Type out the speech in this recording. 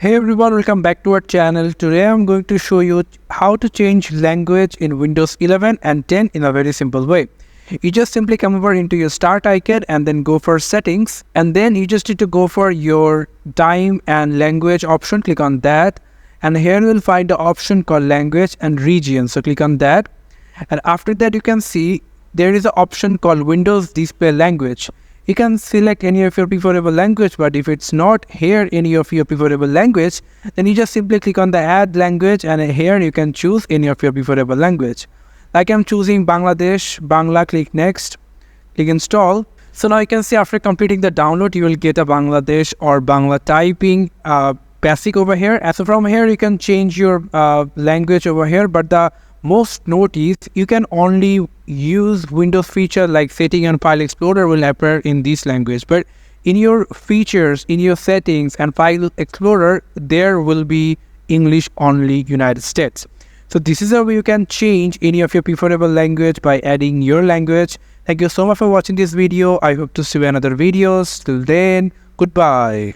Hey everyone, welcome back to our channel. Today I'm going to show you how to change language in Windows 11 and 10 in a very simple way. You just simply come over into your start icon and then go for settings, and then you just need to go for your time and language option. Click on that, and here you will find the option called language and region. So click on that, and after that you can see there is an option called Windows display language. You can select any of your preferable language, but if it's not here any of your preferable language, then you just simply click on the add language, and here you can choose any of your preferable language. Like I'm choosing Bangladesh, Bangla, click next, click install. So now you can see after completing the download, you will get a Bangladesh or Bangla typing basic over here. And so from here, you can change your language over here, but the most notice you can only use Windows feature like setting and file explorer will appear in this language, but in your features, in your settings and file explorer, there will be English only United States. So this is how you can change any of your preferable language by adding your language. Thank you so much for watching this video. I hope to see you in other videos. Till then, goodbye.